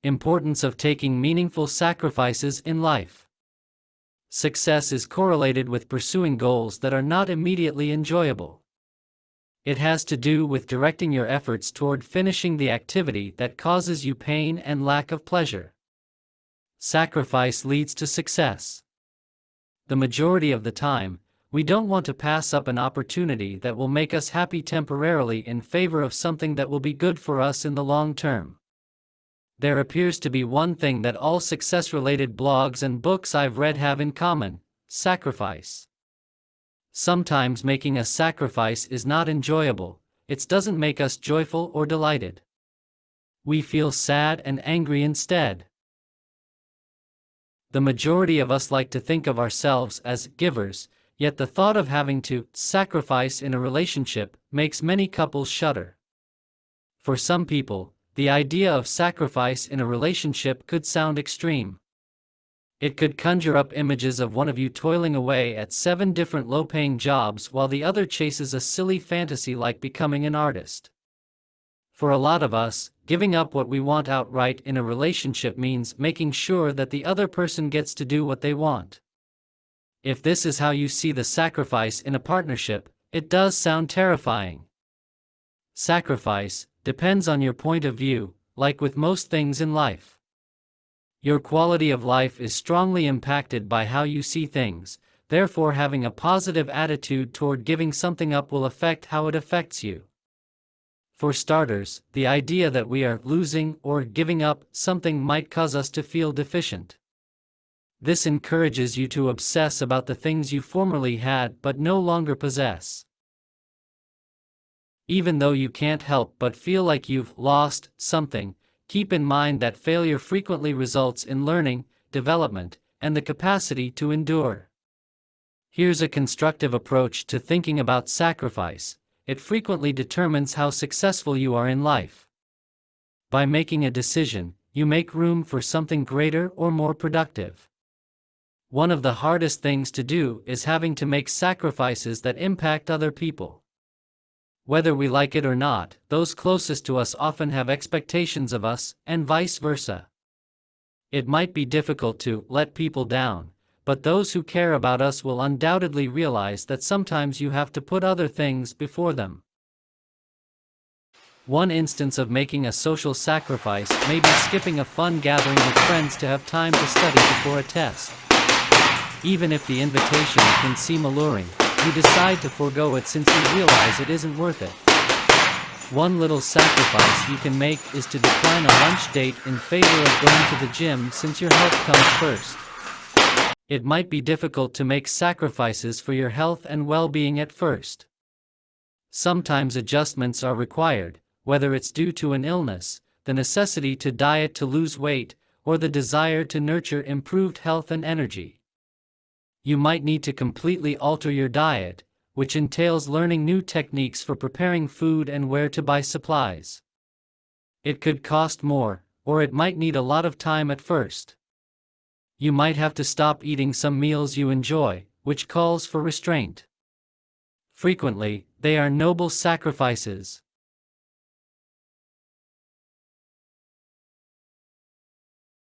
Importance of taking meaningful sacrifices in life. Success is correlated with pursuing goals that are not immediately enjoyable. It has to do with directing your efforts toward finishing the activity that causes you pain and lack of pleasure. Sacrifice leads to success. The majority of the time, we don't want to pass up an opportunity that will make us happy temporarily in favor of something that will be good for us in the long term. There appears to be one thing that all success-related blogs and books I've read have in common: sacrifice. Sometimes making a sacrifice is not enjoyable. It doesn't make us joyful or delighted. We feel sad and angry instead. The majority of us like to think of ourselves as givers, yet the thought of having to sacrifice in a relationship makes many couples shudder. For some people, the idea of sacrifice in a relationship could sound extreme. It could conjure up images of one of you toiling away at 7 different low-paying jobs while the other chases a silly fantasy like becoming an artist. For a lot of us, giving up what we want outright in a relationship means making sure that the other person gets to do what they want. If this is how you see the sacrifice in a partnership, it does sound terrifying. Sacrifice depends on your point of view, like with most things in life. Your quality of life is strongly impacted by how you see things, therefore having a positive attitude toward giving something up will affect how it affects you. For starters, the idea that we are losing or giving up something might cause us to feel deficient. This encourages you to obsess about the things you formerly had but no longer possess. Even though you can't help but feel like you've lost something, keep in mind that failure frequently results in learning, development, and the capacity to endure. Here's a constructive approach to thinking about sacrifice: it frequently determines how successful you are in life. By making a decision, you make room for something greater or more productive. One of the hardest things to do is having to make sacrifices that impact other people. Whether we like it or not, those closest to us often have expectations of us, and vice versa. It might be difficult to let people down, but those who care about us will undoubtedly realize that sometimes you have to put other things before them. One instance of making a social sacrifice may be skipping a fun gathering with friends to have time to study before a test. Even if the invitation can seem alluring, you decide to forego it since you realize it isn't worth it. One little sacrifice you can make is to decline a lunch date in favor of going to the gym since your health comes first. It might be difficult to make sacrifices for your health and well-being at first. Sometimes adjustments are required, whether it's due to an illness, the necessity to diet to lose weight, or the desire to nurture improved health and energy. You might need to completely alter your diet, which entails learning new techniques for preparing food and where to buy supplies. It could cost more, or it might need a lot of time at first. You might have to stop eating some meals you enjoy, which calls for restraint. Frequently, they are noble sacrifices.